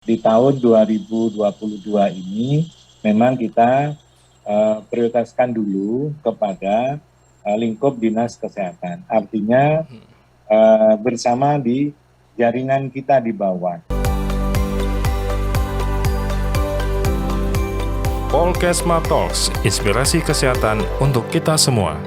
di tahun 2022 ini memang kita prioritaskan dulu kepada lingkup dinas kesehatan. Artinya bersama di jaringan kita di bawah. Polkesma Talks, inspirasi kesehatan untuk kita semua.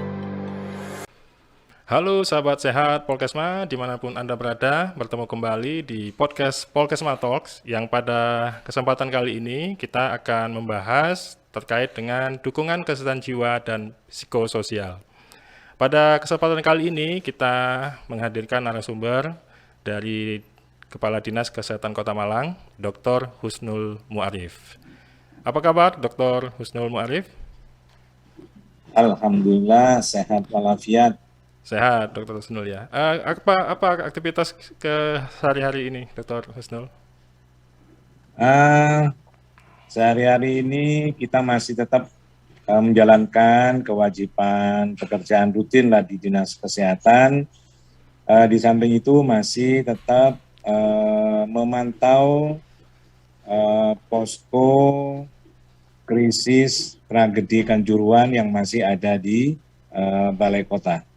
Halo sahabat sehat Polkesma, dimanapun Anda berada, bertemu kembali di podcast Polkesma Talks, yang pada kesempatan kali ini kita akan membahas terkait dengan dukungan kesehatan jiwa dan psikososial. Pada kesempatan kali ini kita menghadirkan narasumber dari Kepala Dinas Kesehatan Kota Malang, Dr. Husnul Mu'arif. Apa kabar Dr. Husnul Mu'arif? Alhamdulillah sehat walafiat. Sehat, Dr. Husnul ya. Apa aktivitas ke sehari-hari ini, Dr. Husnul? Sehari-hari ini kita masih tetap menjalankan kewajiban pekerjaan rutin lah di Dinas Kesehatan. Di samping itu masih tetap memantau posko krisis tragedi Kanjuruhan yang masih ada di Balai Kota.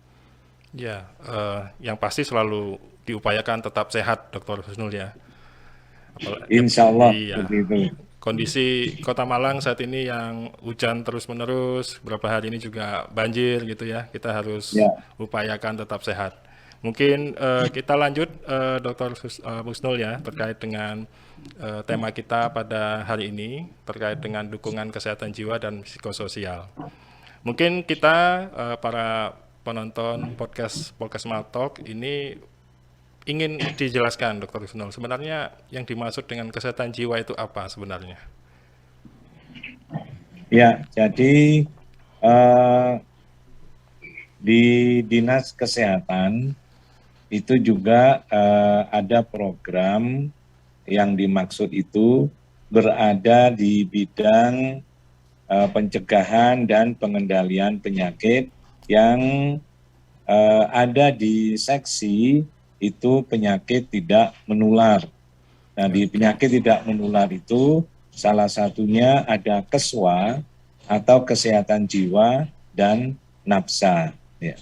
Ya, yang pasti selalu diupayakan tetap sehat, Dr. Husnul ya. Insya Allah Iya. seperti itu. Kondisi Kota Malang saat ini yang hujan terus-menerus, beberapa hari ini juga banjir gitu ya. Kita harus upayakan tetap sehat. Mungkin kita lanjut, Dr. Husnul ya, terkait dengan tema kita pada hari ini, terkait dengan dukungan kesehatan jiwa dan psikososial. Mungkin kita para penonton podcast Polkesma Talk ini ingin dijelaskan, Dr. Husnul, sebenarnya yang dimaksud dengan kesehatan jiwa itu apa sebenarnya? Ya, jadi di Dinas Kesehatan itu juga ada program yang dimaksud itu berada di bidang pencegahan dan pengendalian penyakit yang ada di seksi itu penyakit tidak menular. Nah, di penyakit tidak menular itu salah satunya ada KESWA atau kesehatan jiwa dan nafsa. Ya.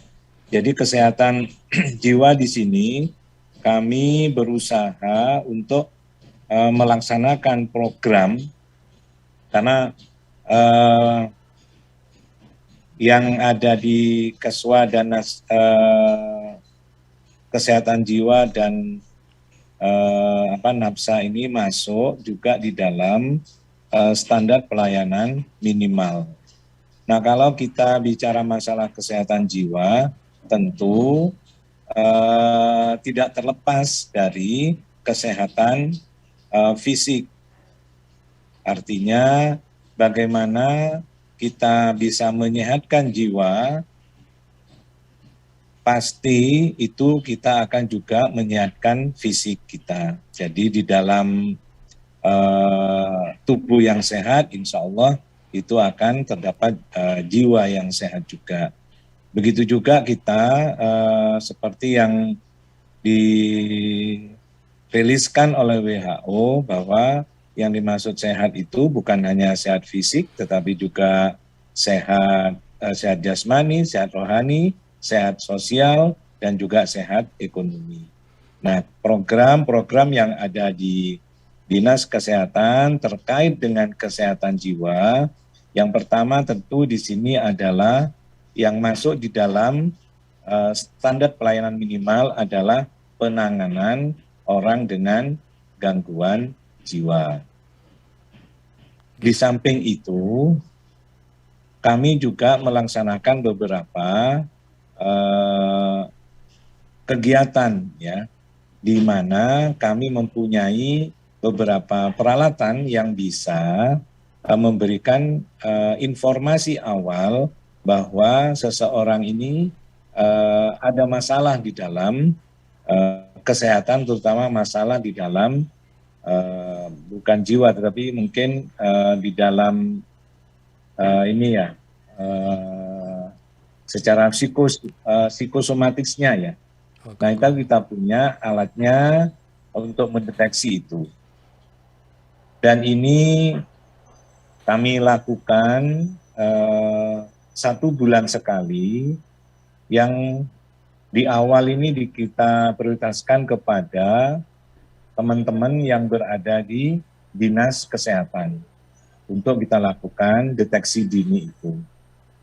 Jadi kesehatan jiwa di sini kami berusaha untuk melaksanakan program karena yang ada di KESWA dan kesehatan jiwa dan nafsa ini masuk juga di dalam standar pelayanan minimal. Nah, kalau kita bicara masalah kesehatan jiwa, tentu tidak terlepas dari kesehatan fisik. Artinya bagaimana kita bisa menyehatkan jiwa, pasti itu kita akan juga menyehatkan fisik kita. Jadi di dalam tubuh yang sehat, insya Allah itu akan terdapat jiwa yang sehat juga. Begitu juga kita seperti yang diriliskan oleh WHO bahwa yang dimaksud sehat itu bukan hanya sehat fisik, tetapi juga sehat jasmani, sehat rohani, sehat sosial, dan juga sehat ekonomi. Nah, program-program yang ada di Dinas Kesehatan terkait dengan kesehatan jiwa, yang pertama tentu di sini adalah yang masuk di dalam standar pelayanan minimal adalah penanganan orang dengan gangguan jiwa. Di samping itu, kami juga melaksanakan beberapa kegiatan ya, di mana kami mempunyai beberapa peralatan yang bisa memberikan informasi awal bahwa seseorang ini ada masalah di dalam kesehatan, terutama masalah di dalam bukan jiwa, tetapi mungkin di dalam secara psikosomatisnya ya. Nah, itu kita punya alatnya untuk mendeteksi itu. Dan ini kami lakukan 1 bulan sekali, yang di awal ini kita prioritaskan kepada teman-teman yang berada di dinas kesehatan untuk kita lakukan deteksi dini itu.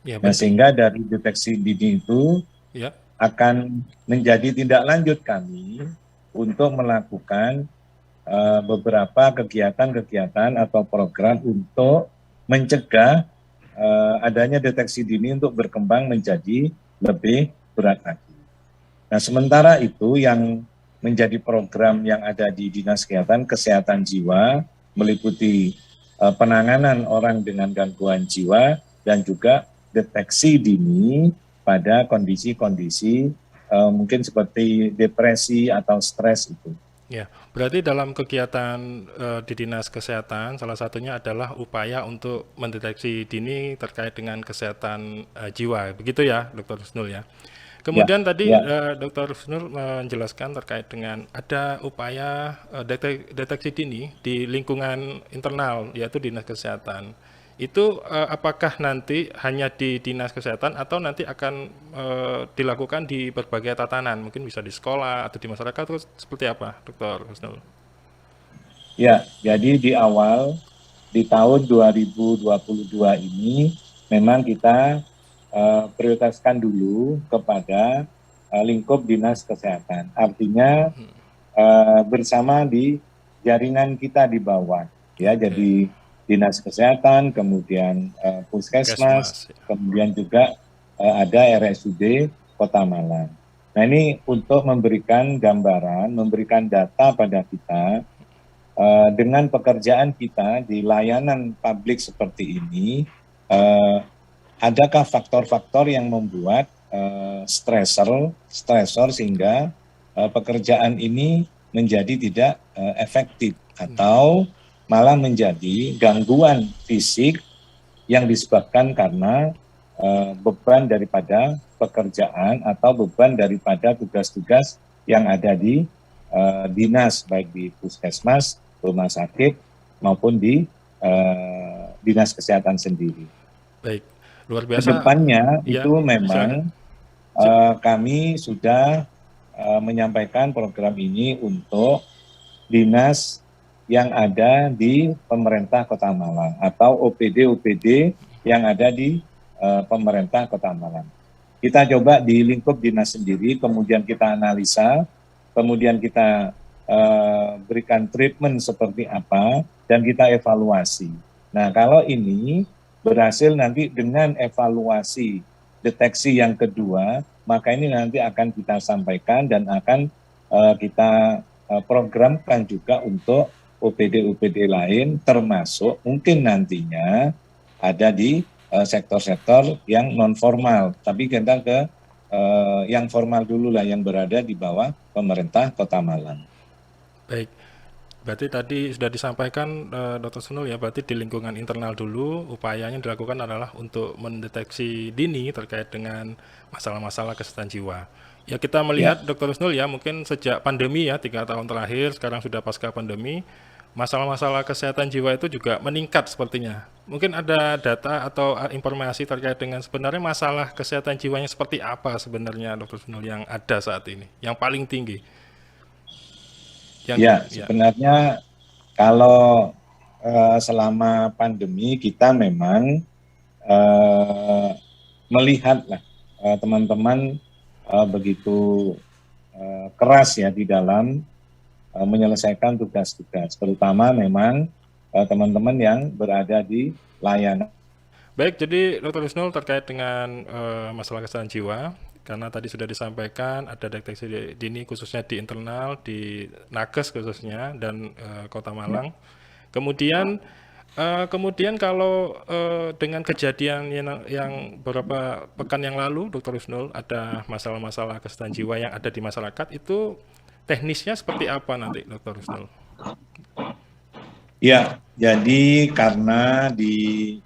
Ya, Nah, sehingga dari deteksi dini itu ya, akan menjadi tindak lanjut kami untuk melakukan beberapa kegiatan-kegiatan atau program untuk mencegah adanya deteksi dini untuk berkembang menjadi lebih berat lagi. Nah, sementara itu yang menjadi program yang ada di Dinas Kesehatan Jiwa meliputi penanganan orang dengan gangguan jiwa dan juga deteksi dini pada kondisi-kondisi mungkin seperti depresi atau stres itu. ya. Berarti dalam kegiatan di Dinas Kesehatan, salah satunya adalah upaya untuk mendeteksi dini terkait dengan kesehatan jiwa. Begitu ya, Dr. Husnul ya. Kemudian tadi Dr. Husnul menjelaskan terkait dengan ada upaya deteksi dini di lingkungan internal, yaitu Dinas Kesehatan. Itu apakah nanti hanya di Dinas Kesehatan atau nanti akan dilakukan di berbagai tatanan, mungkin bisa di sekolah atau di masyarakat, atau seperti apa, Dr. Husnul? Ya, jadi di awal di tahun 2022 ini memang kita prioritaskan dulu kepada lingkup Dinas Kesehatan. Artinya bersama di jaringan kita di bawah, ya. Jadi Dinas Kesehatan, kemudian Puskesmas, kemudian juga ada RSUD Kota Malang. Nah, ini untuk memberikan gambaran, memberikan data pada kita dengan pekerjaan kita di layanan publik seperti ini. Adakah faktor-faktor yang membuat stresor sehingga pekerjaan ini menjadi tidak efektif atau malah menjadi gangguan fisik yang disebabkan karena beban daripada pekerjaan atau beban daripada tugas-tugas yang ada di dinas, baik di puskesmas, rumah sakit, maupun di Dinas Kesehatan sendiri. Baik, luar biasa. Kedepannya itu memang kami sudah menyampaikan program ini untuk dinas yang ada di pemerintah Kota Malang atau OPD yang ada di pemerintah Kota Malang. Kita coba di lingkup dinas sendiri, kemudian kita analisa, kemudian kita berikan treatment seperti apa, dan kita evaluasi. Nah, kalau ini berhasil nanti dengan evaluasi deteksi yang kedua, maka ini nanti akan kita sampaikan dan akan kita programkan juga untuk OPD lain, termasuk mungkin nantinya ada di sektor-sektor yang non formal, tapi kita ke yang formal dulu lah, yang berada di bawah pemerintah Kota Malang. Baik, berarti tadi sudah disampaikan Dr. Sunul ya, berarti di lingkungan internal dulu upayanya dilakukan adalah untuk mendeteksi dini terkait dengan masalah-masalah kesehatan jiwa. Ya, kita melihat Dr. Sunul ya, mungkin sejak pandemi ya, 3 tahun terakhir, sekarang sudah pasca pandemi, masalah-masalah kesehatan jiwa itu juga meningkat sepertinya. Mungkin ada data atau informasi terkait dengan sebenarnya masalah kesehatan jiwanya seperti apa sebenarnya, Dr. Sunul, yang ada saat ini, yang paling tinggi? Sebenarnya kalau selama pandemi kita memang melihatlah teman-teman begitu keras ya di dalam menyelesaikan tugas-tugas, terutama memang teman-teman yang berada di layanan. Baik, jadi Dr. Husnul terkait dengan masalah kesehatan jiwa, karena tadi sudah disampaikan ada deteksi dini khususnya di internal, di Nakes khususnya, dan Kota Malang. Kemudian kalau dengan kejadian yang beberapa pekan yang lalu, Dr. Husnul, ada masalah-masalah kesehatan jiwa yang ada di masyarakat, itu teknisnya seperti apa nanti, Dr. Husnul? Ya, jadi karena di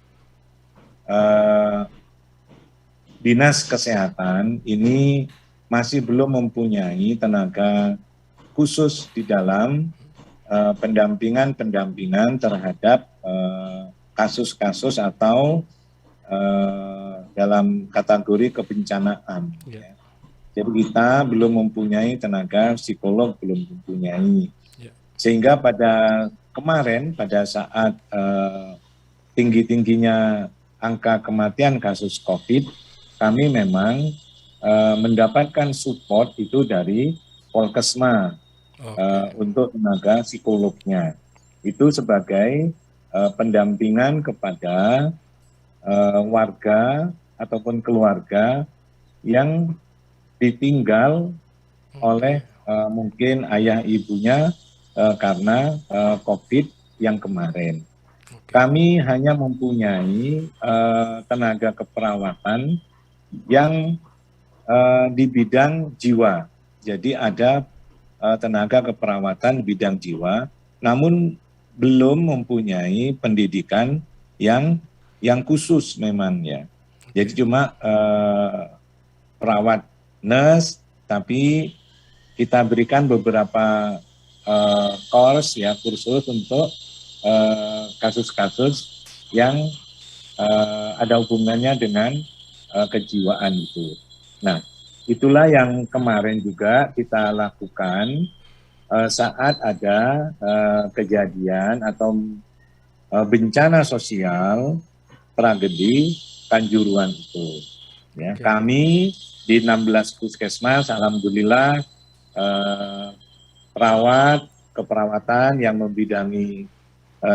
Dinas Kesehatan ini masih belum mempunyai tenaga khusus di dalam pendampingan terhadap kasus-kasus atau dalam kategori kebencanaan. Yeah. Jadi kita belum mempunyai tenaga psikolog, belum mempunyai. Yeah. Sehingga pada kemarin, pada saat tinggi-tingginya angka kematian kasus COVID, kami memang mendapatkan support itu dari Polkesma untuk tenaga psikolognya. Itu sebagai pendampingan kepada warga ataupun keluarga yang ditinggal oleh mungkin ayah ibunya karena COVID yang kemarin. Kami hanya mempunyai tenaga keperawatan yang di bidang jiwa. Jadi ada tenaga keperawatan bidang jiwa, namun belum mempunyai pendidikan yang khusus memang ya. Jadi cuma perawat nurse, tapi kita berikan beberapa course ya, kursus untuk kasus-kasus yang ada hubungannya dengan kejiwaan itu. Nah, itulah yang kemarin juga kita lakukan saat ada kejadian atau bencana sosial tragedi Kanjuruhan itu. Ya, kami di 16 puskesmas, alhamdulillah perawat keperawatan yang membidangi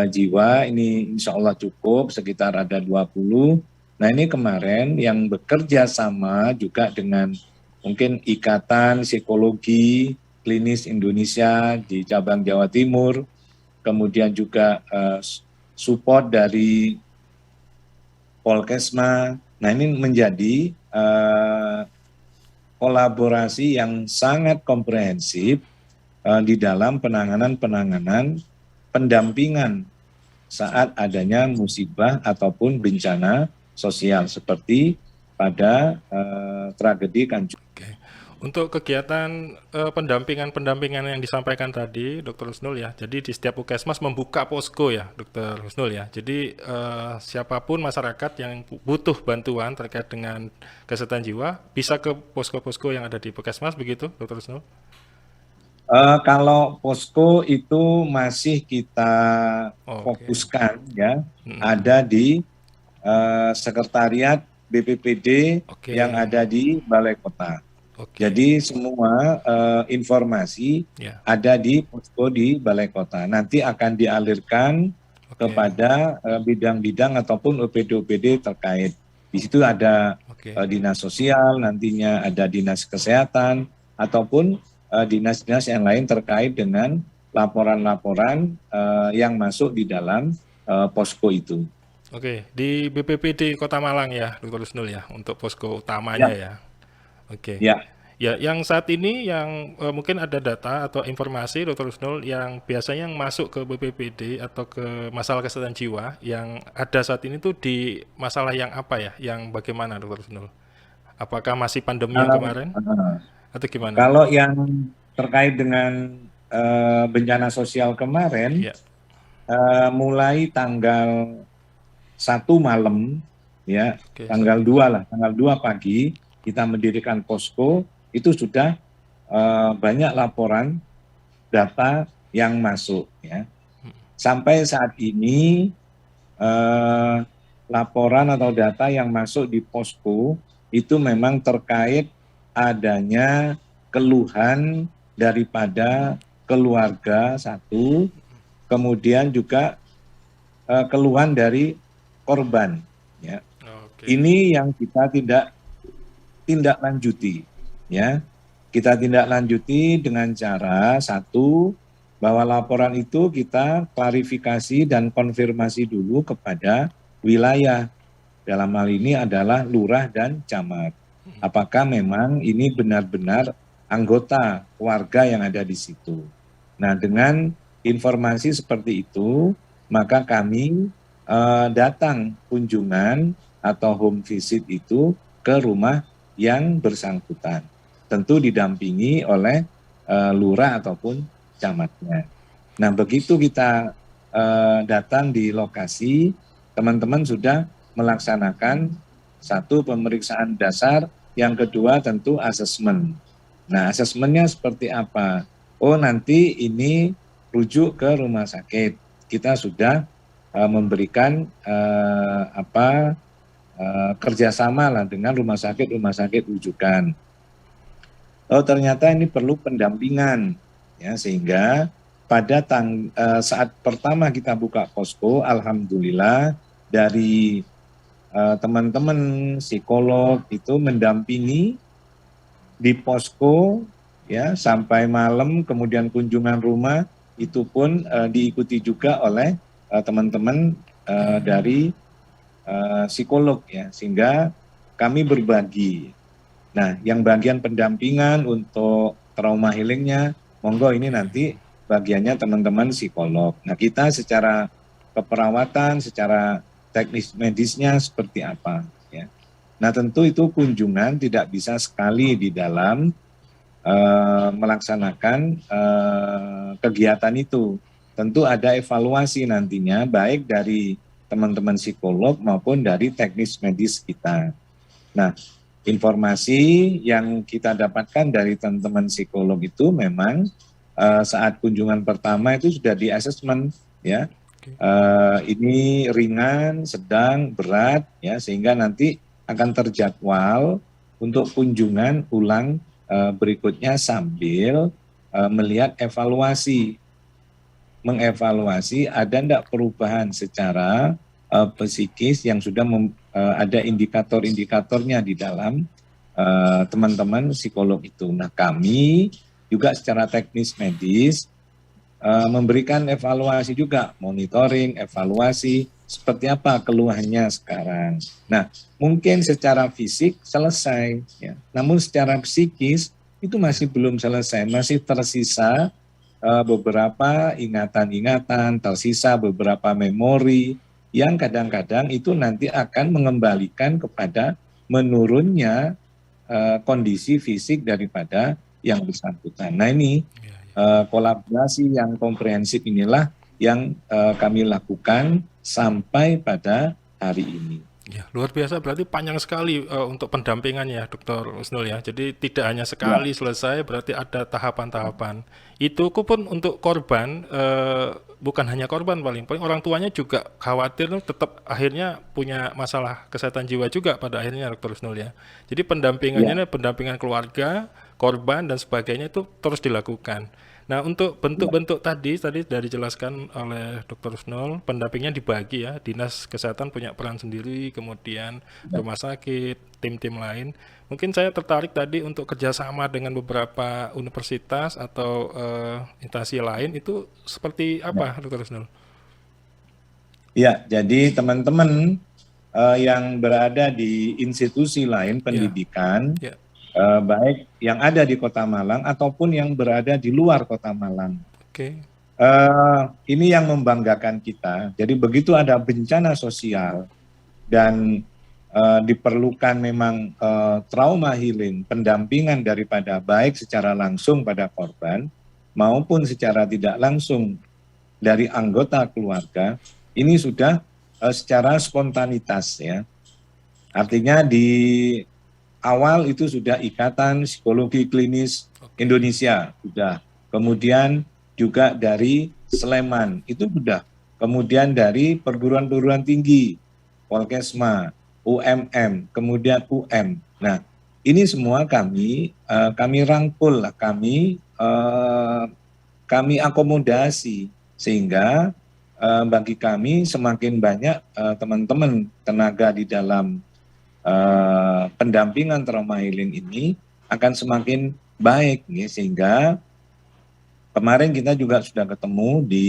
jiwa ini insya Allah cukup, sekitar ada 20. Nah ini kemarin yang bekerja sama juga dengan mungkin Ikatan Psikologi Klinis Indonesia di cabang Jawa Timur, kemudian juga support dari Polkesma. Nah ini menjadi kolaborasi yang sangat komprehensif di dalam penanganan pendampingan saat adanya musibah ataupun bencana sosial seperti pada tragedi Kanjuruhan. Untuk kegiatan pendampingan yang disampaikan tadi, Dr. Husnul ya. Jadi di setiap puskesmas membuka posko ya, Dr. Husnul ya. Jadi siapapun masyarakat yang butuh bantuan terkait dengan kesehatan jiwa bisa ke posko-posko yang ada di puskesmas, begitu, Dr. Husnul? Kalau posko itu masih kita fokuskan ya, ada di sekretariat BPPD yang ada di Balai Kota. Jadi semua informasi ada di posko di Balai Kota. Nanti akan dialirkan kepada bidang-bidang ataupun OPD-OPD terkait. Di situ ada dinas sosial, nantinya ada dinas kesehatan, ataupun dinas-dinas yang lain terkait dengan laporan-laporan yang masuk di dalam posko itu. Oke, di BPPD Kota Malang ya, Dr. Husnul ya, untuk posko utamanya ya. Oke. Ya. Ya, yang saat ini yang mungkin ada data atau informasi, Dr. Husnul, yang biasanya yang masuk ke BPPD atau ke masalah kesehatan jiwa yang ada saat ini tuh di masalah yang apa ya? Yang bagaimana, Dr. Husnul? Apakah masih pandemi yang kemarin? Atau gimana? Kalau yang terkait dengan bencana sosial kemarin, mulai tanggal 1 malam, ya, tanggal 2 lah, tanggal 2 pagi, kita mendirikan posko, itu sudah banyak laporan data yang masuk. Ya. Sampai saat ini, laporan atau data yang masuk di posko, itu memang terkait adanya keluhan daripada keluarga satu, kemudian juga keluhan dari korban. Ya. Ini yang kita tindak lanjuti. Ya, kita tindak lanjuti dengan cara satu, bahwa laporan itu kita klarifikasi dan konfirmasi dulu kepada wilayah. Dalam hal ini adalah lurah dan camat. Apakah memang ini benar-benar anggota warga yang ada di situ. Nah, dengan informasi seperti itu, maka kami datang kunjungan atau home visit itu ke rumah yang bersangkutan. Tentu didampingi oleh lurah ataupun camatnya. Nah, begitu kita datang di lokasi, teman-teman sudah melaksanakan satu pemeriksaan dasar, yang kedua tentu asesmen. Nah, asesmennya seperti apa? Oh, nanti ini rujuk ke rumah sakit. Kita sudah memberikan kerjasama lah dengan rumah sakit rujukan. Oh, ternyata ini perlu pendampingan, ya, sehingga pada saat pertama kita buka posko, alhamdulillah dari teman-teman psikolog itu mendampingi di posko, ya, sampai malam, kemudian kunjungan rumah itu pun diikuti juga oleh teman-teman dari psikolog, ya, sehingga kami berbagi. Nah, yang bagian pendampingan untuk trauma healingnya, monggo ini nanti bagiannya teman-teman psikolog. Nah, kita secara keperawatan, secara teknis medisnya seperti apa, ya. Nah, tentu itu kunjungan tidak bisa sekali di dalam melaksanakan kegiatan itu. Tentu ada evaluasi nantinya, baik dari teman-teman psikolog maupun dari teknis medis kita. Nah, informasi yang kita dapatkan dari teman-teman psikolog itu memang saat kunjungan pertama itu sudah di assessment, ya. Ini ringan, sedang, berat, ya, sehingga nanti akan terjadwal untuk kunjungan ulang berikutnya sambil melihat mengevaluasi ada enggak perubahan secara psikis yang sudah ada indikator-indikatornya di dalam teman-teman psikolog itu. Nah, kami juga secara teknis medis memberikan evaluasi juga, monitoring, evaluasi, seperti apa keluhannya sekarang. Nah, mungkin secara fisik selesai, ya. Namun secara psikis itu masih belum selesai, masih tersisa beberapa ingatan-ingatan, tersisa beberapa memori, yang kadang-kadang itu nanti akan mengembalikan kepada menurunnya kondisi fisik daripada yang bersangkutan. Nah, ini kolaborasi yang komprehensif inilah yang kami lakukan sampai pada hari ini. Ya, luar biasa, berarti panjang sekali untuk pendampingannya, Dr. Husnul, ya. Jadi tidak hanya sekali selesai, berarti ada tahapan-tahapan. Itu pun untuk korban, bukan hanya korban, paling orang tuanya juga khawatir, tetap akhirnya punya masalah kesehatan jiwa juga pada akhirnya, Dr. Husnul, ya. Jadi pendampingannya, pendampingan keluarga, korban dan sebagainya itu terus dilakukan. Nah, untuk bentuk-bentuk tadi sudah dijelaskan oleh Dr. Husnul, pendampingnya dibagi, ya. Dinas Kesehatan punya peran sendiri, kemudian rumah sakit, tim-tim lain. Mungkin saya tertarik tadi untuk kerjasama dengan beberapa universitas atau instansi lain, itu seperti apa, Dr. Husnul? Ya, jadi teman-teman yang berada di institusi lain pendidikan, baik yang ada di Kota Malang ataupun yang berada di luar Kota Malang. Ini yang membanggakan kita. Jadi begitu ada bencana sosial dan diperlukan memang trauma healing, pendampingan daripada baik secara langsung pada korban maupun secara tidak langsung dari anggota keluarga, ini sudah secara spontanitas, ya. Artinya di awal itu sudah Ikatan Psikologi Klinis Indonesia sudah, kemudian juga dari Sleman itu sudah, kemudian dari perguruan-perguruan tinggi, Polkesma, UMM, kemudian UM. Nah, ini semua kami rangkul, kami akomodasi, sehingga bagi kami semakin banyak teman-teman tenaga di dalam pendampingan trauma healing ini akan semakin baik, ya, sehingga kemarin kita juga sudah ketemu di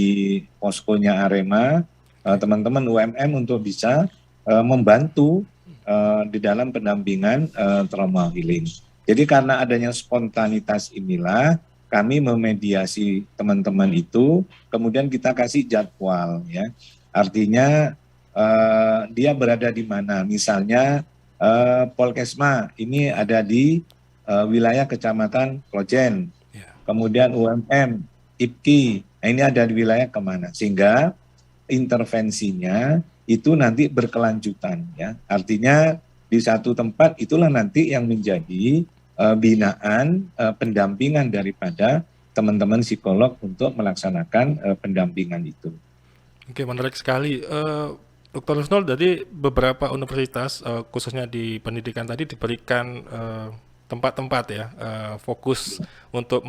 poskonya Arema, teman-teman UMM untuk bisa membantu di dalam pendampingan trauma healing. Jadi karena adanya spontanitas inilah kami memediasi teman-teman itu, kemudian kita kasih jadwal, ya. Artinya dia berada di mana, misalnya Polkesma ini ada di wilayah Kecamatan Klojen, kemudian UMM, IPKI Nah, ini ada di wilayah kemana, sehingga intervensinya itu nanti berkelanjutan ya. Artinya di satu tempat itulah nanti yang menjadi binaan pendampingan daripada teman-teman psikolog untuk melaksanakan pendampingan itu. Oke, menarik sekali. Dr. Rusnul, dari beberapa universitas, khususnya di pendidikan tadi, diberikan tempat-tempat ya, fokus untuk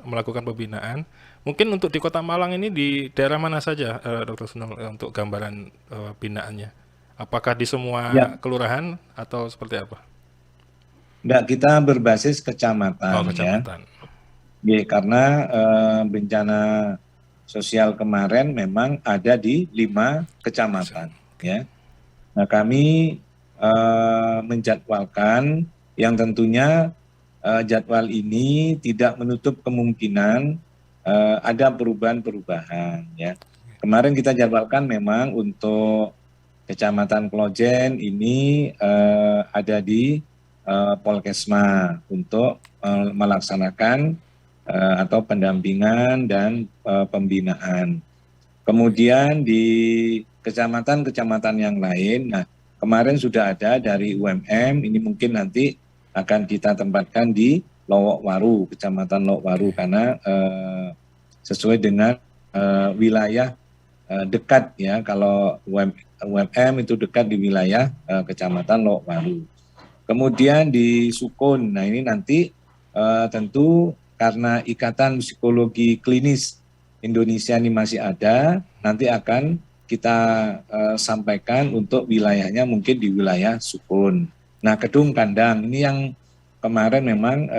melakukan pembinaan. Mungkin untuk di Kota Malang ini di daerah mana saja, Dr. Rusnul, untuk gambaran binaannya? Apakah di semua kelurahan atau seperti apa? Enggak, kita berbasis kecamatan, kecamatan. Ya, karena bencana sosial kemarin memang ada di 5 kecamatan. Ya. Nah, kami menjadwalkan yang tentunya jadwal ini tidak menutup kemungkinan ada perubahan-perubahan. Ya. Kemarin kita jadwalkan memang untuk Kecamatan Klojen ini ada di Polkesma untuk melaksanakan atau pendampingan dan pembinaan. Kemudian di kecamatan-kecamatan yang lain, nah kemarin sudah ada dari UMM, ini mungkin nanti akan kita tempatkan di Lowokwaru, Kecamatan Lowokwaru, karena sesuai dengan wilayah dekat ya, kalau UMM itu dekat di wilayah Kecamatan Lowokwaru. Kemudian di Sukun, nah ini nanti tentu karena Ikatan Psikologi Klinis Indonesia ini masih ada, nanti akan kita sampaikan untuk wilayahnya mungkin di wilayah Sukun. Nah, Kedung Kandang ini yang kemarin memang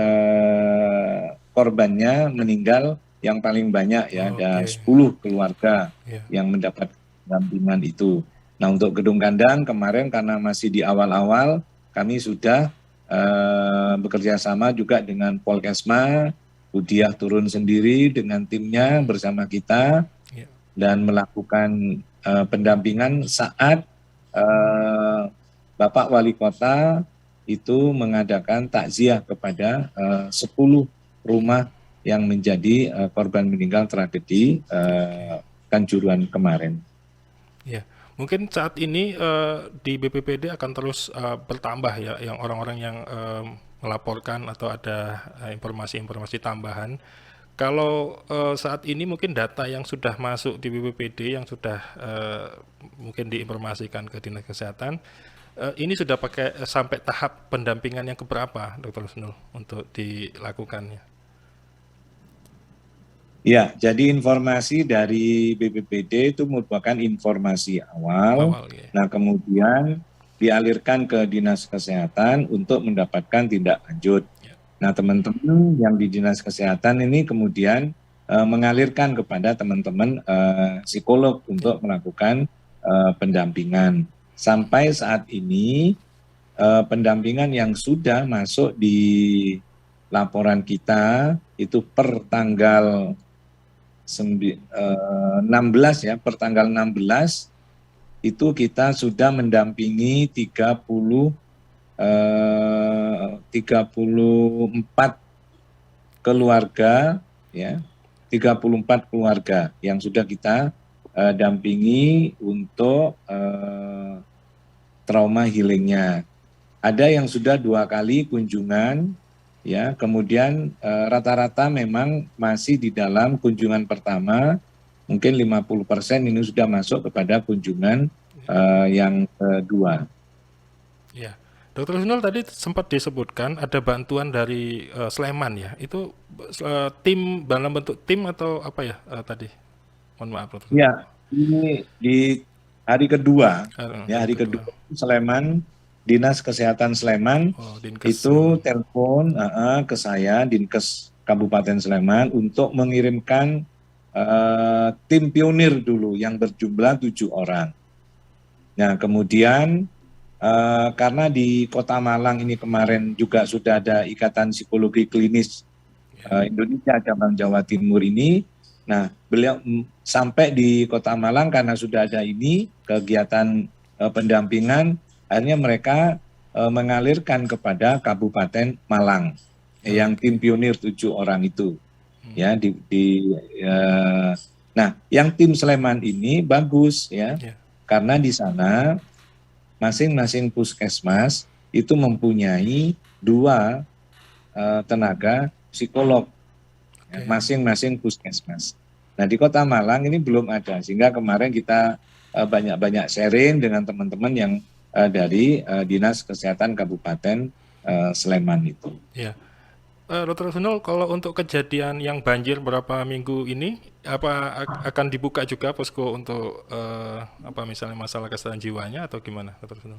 korbannya meninggal yang paling banyak ya, ada 10 keluarga yang mendapat pendampingan itu. Nah, untuk Kedung Kandang kemarin karena masih di awal-awal, kami sudah bekerja sama juga dengan Polkesma, Budiah turun sendiri dengan timnya bersama kita dan melakukan pendampingan saat Bapak Wali Kota itu mengadakan takziah kepada 10 rumah yang menjadi korban meninggal tragedi Kanjuruhan kemarin. Ya. Mungkin saat ini di BPPD akan terus bertambah ya, yang orang-orang yang melaporkan atau ada informasi-informasi tambahan. Kalau saat ini mungkin data yang sudah masuk di BPPD yang sudah mungkin diinformasikan ke Dinas Kesehatan, ini sudah pakai sampai tahap pendampingan yang keberapa, Dr. Rusnul, untuk dilakukannya? Ya, jadi informasi dari BPPD itu merupakan informasi awal. Nah, kemudian dialirkan ke Dinas Kesehatan untuk mendapatkan tindak lanjut. Nah, teman-teman yang di Dinas Kesehatan ini kemudian mengalirkan kepada teman-teman psikolog untuk melakukan pendampingan. Sampai saat ini pendampingan yang sudah masuk di laporan kita itu per tanggal 16 ya, per tanggal 16 itu kita sudah mendampingi 34 keluarga ya, 34 keluarga yang sudah kita dampingi untuk trauma healingnya. Ada yang sudah 2 kali kunjungan ya, kemudian rata-rata memang masih di dalam kunjungan pertama, mungkin 50% ini sudah masuk kepada kunjungan yang kedua. Ya, Dr. Rusnul tadi sempat disebutkan ada bantuan dari Sleman ya, itu tim dalam bentuk tim atau apa ya tadi? Mohon maaf, Dr. Ya, ini di hari kedua, ya hari kedua Sleman. Dinas Kesehatan Sleman itu telepon ke saya, Dinkes Kabupaten Sleman, untuk mengirimkan tim pionir dulu yang berjumlah 7 orang. Nah, kemudian karena di Kota Malang ini kemarin juga sudah ada Ikatan Psikologi Klinis Indonesia cabang Jawa Timur ini. Nah, beliau sampai di Kota Malang karena sudah ada ini kegiatan pendampingan, akhirnya mereka mengalirkan kepada Kabupaten Malang yang tim pionir 7 orang itu. ya nah yang tim Sleman ini bagus ya, karena di sana masing-masing puskesmas itu mempunyai 2 tenaga psikolog masing-masing puskesmas. Nah di Kota Malang ini belum ada, sehingga kemarin kita banyak-banyak sharing dengan teman-teman yang dari Dinas Kesehatan Kabupaten Sleman itu. Ya. Dr. Sunul, kalau untuk kejadian yang banjir beberapa minggu ini, apa akan dibuka juga posko untuk misalnya masalah kesehatan jiwanya atau gimana, Dr. Sunul?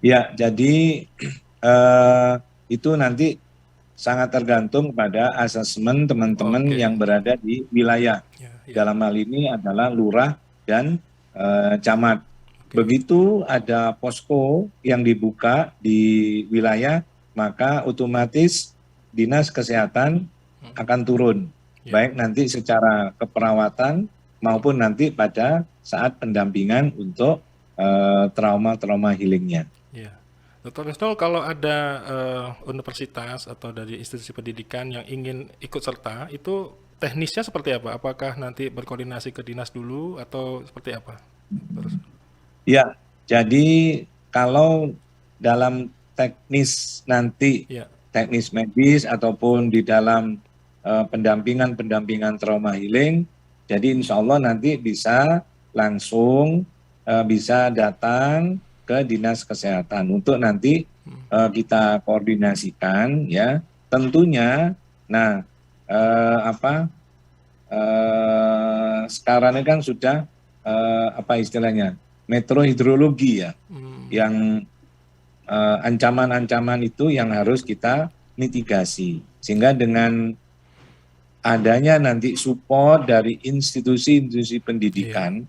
Ya, jadi itu nanti sangat tergantung pada asesmen teman-teman yang berada di wilayah. Dalam hal ini adalah lurah dan camat. Begitu ada posko yang dibuka di wilayah, maka otomatis Dinas Kesehatan akan turun, baik nanti secara keperawatan maupun nanti pada saat pendampingan untuk trauma-trauma healingnya. Ya. Dr. Wisnu, kalau ada universitas atau dari institusi pendidikan yang ingin ikut serta, itu teknisnya seperti apa? Apakah nanti berkoordinasi ke dinas dulu atau seperti apa? Terus. Ya, jadi kalau dalam teknis nanti, teknis medis ataupun di dalam pendampingan trauma healing, jadi insya Allah nanti bisa langsung bisa datang ke Dinas Kesehatan untuk nanti kita koordinasikan ya. Tentunya, nah sekarang ini kan sudah apa istilahnya meteohidrologi ya, yang ancaman-ancaman itu yang harus kita mitigasi, sehingga dengan adanya nanti support dari institusi-institusi pendidikan,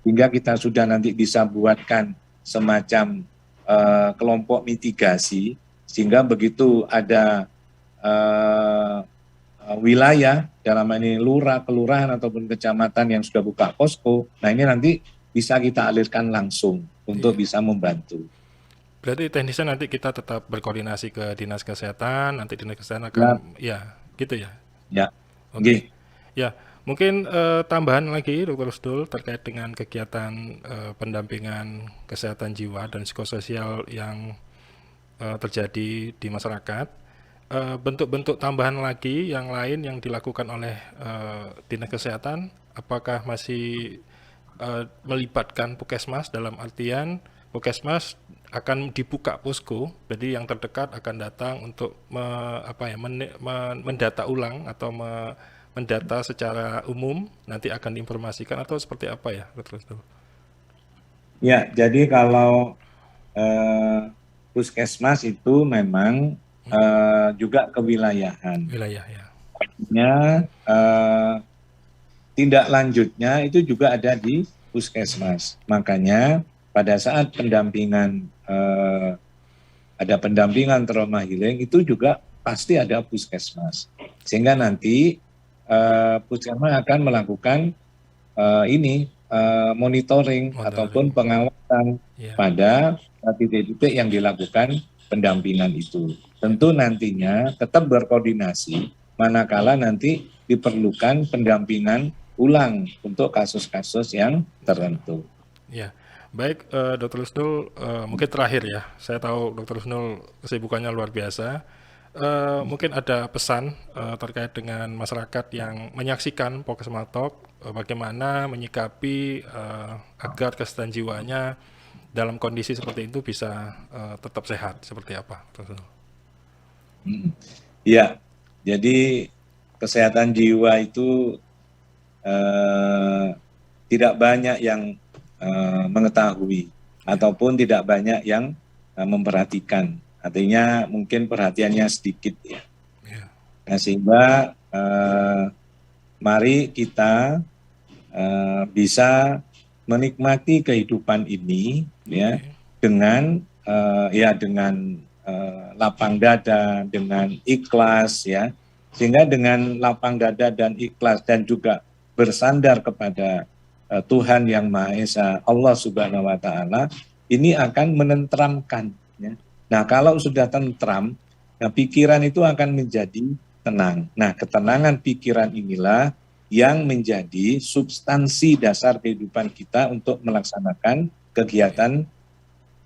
hingga kita sudah nanti bisa buatkan semacam kelompok mitigasi, sehingga begitu ada wilayah, dalam ini lurah, kelurahan ataupun kecamatan yang sudah buka posko, nah ini nanti bisa kita alirkan langsung untuk bisa membantu. Berarti teknisnya nanti kita tetap berkoordinasi ke Dinas Kesehatan, nanti Dinas Kesehatan akan, gitu ya? Ya. Oke. Ya, mungkin tambahan lagi Dr. Rusdul terkait dengan kegiatan pendampingan kesehatan jiwa dan psikososial yang terjadi di masyarakat. Bentuk-bentuk tambahan lagi yang lain yang dilakukan oleh Dinas Kesehatan, apakah masih melibatkan Puskesmas, dalam artian Puskesmas akan dibuka posko, jadi yang terdekat akan datang untuk mendata ulang atau mendata secara umum, nanti akan diinformasikan atau seperti apa ya, Dr. Ya, jadi kalau Puskesmas itu memang juga kewilayahan. Wilayah ya. Artinya tindak lanjutnya itu juga ada di Puskesmas. Makanya pada saat pendampingan ada pendampingan trauma healing itu juga pasti ada Puskesmas, sehingga nanti Puskesmas akan melakukan monitoring ataupun pengawasan pada titik-titik yang dilakukan pendampingan itu. Tentu nantinya tetap berkoordinasi manakala nanti diperlukan pendampingan ulang untuk kasus-kasus yang tertentu. Ya. Baik, Dr. Rusnul, mungkin terakhir ya, saya tahu Dr. Rusnul kesibukannya luar biasa. Mungkin ada pesan terkait dengan masyarakat yang menyaksikan Puskesmas Talk, bagaimana menyikapi agar kesehatan jiwanya dalam kondisi seperti itu bisa tetap sehat, seperti apa, Dr. Rusnul? Ya, jadi kesehatan jiwa itu tidak banyak yang mengetahui ataupun tidak banyak yang memperhatikan, artinya mungkin perhatiannya sedikit ya. Nah, sehingga mari kita bisa menikmati kehidupan ini ya dengan lapang dada, dengan ikhlas ya, sehingga dengan lapang dada dan ikhlas dan juga bersandar kepada Tuhan yang Maha Esa, Allah Subhanahu wa Ta'ala, ini akan menenteramkan ya. Nah, kalau sudah tentram, nah pikiran itu akan menjadi tenang. Nah, ketenangan pikiran inilah yang menjadi substansi dasar kehidupan kita untuk melaksanakan kegiatan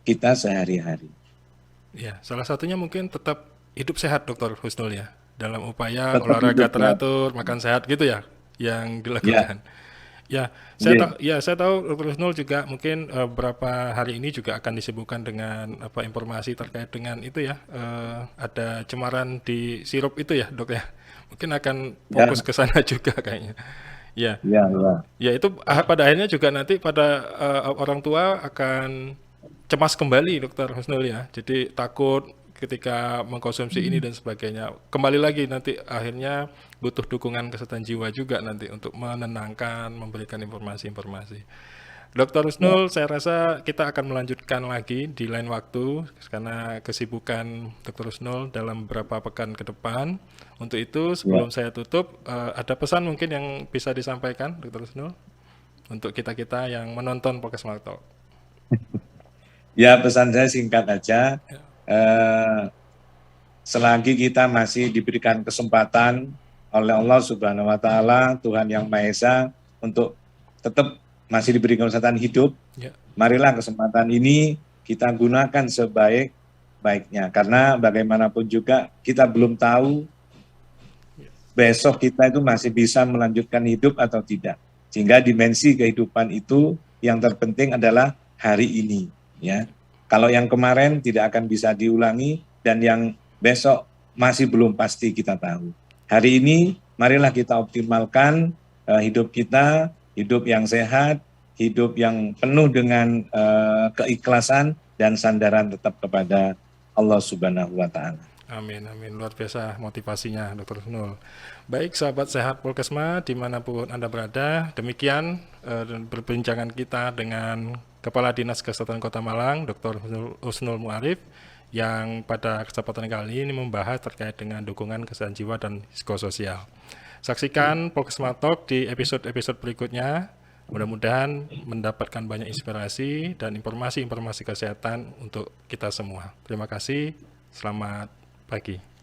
kita sehari-hari. Ya, salah satunya mungkin tetap hidup sehat, Dokter Husnul ya. Dalam upaya tetap olahraga teratur, makan sehat gitu ya, yang dilakukan. Ya, saya tahu Dr. Husnul juga mungkin beberapa hari ini juga akan disibukkan dengan informasi terkait dengan itu ya, ada cemaran di sirup itu ya, Dok ya. Mungkin akan fokus ke sana juga kayaknya. Ya. Ya itu pada akhirnya juga nanti pada orang tua akan cemas kembali, Dr. Husnul ya. Jadi takut ketika mengkonsumsi ini dan sebagainya. Kembali lagi nanti akhirnya butuh dukungan kesehatan jiwa juga nanti untuk menenangkan, memberikan informasi-informasi. Dr. Husnul, saya rasa kita akan melanjutkan lagi di lain waktu karena kesibukan Dr. Husnul dalam beberapa pekan ke depan. Untuk itu, sebelum saya tutup, ada pesan mungkin yang bisa disampaikan, Dr. Husnul, untuk kita-kita yang menonton Podcast Smart Talk. Ya, pesan saya singkat aja. Selagi kita masih diberikan kesempatan oleh Allah Subhanahu wa Ta'ala, Tuhan Yang Maha Esa, untuk tetap masih diberikan kesempatan hidup, marilah kesempatan ini kita gunakan sebaik-baiknya. Karena bagaimanapun juga kita belum tahu besok kita itu masih bisa melanjutkan hidup atau tidak. Sehingga dimensi kehidupan itu yang terpenting adalah hari ini. Ya, kalau yang kemarin tidak akan bisa diulangi dan yang besok masih belum pasti kita tahu. Hari ini marilah kita optimalkan hidup kita, hidup yang sehat, hidup yang penuh dengan keikhlasan dan sandaran tetap kepada Allah Subhanahu wa Ta'ala. Amin, amin. Luar biasa motivasinya, Dr. Husnul. Baik, sahabat sehat Polkesma, dimanapun Anda berada, demikian perbincangan kita dengan Kepala Dinas Kesehatan Kota Malang, Dr. Husnul Muarif, yang pada kesempatan kali ini membahas terkait dengan dukungan kesehatan jiwa dan psikososial. Saksikan Polkesma Talk di episode-episode berikutnya. Mudah-mudahan mendapatkan banyak inspirasi dan informasi-informasi kesehatan untuk kita semua. Terima kasih, selamat pagi.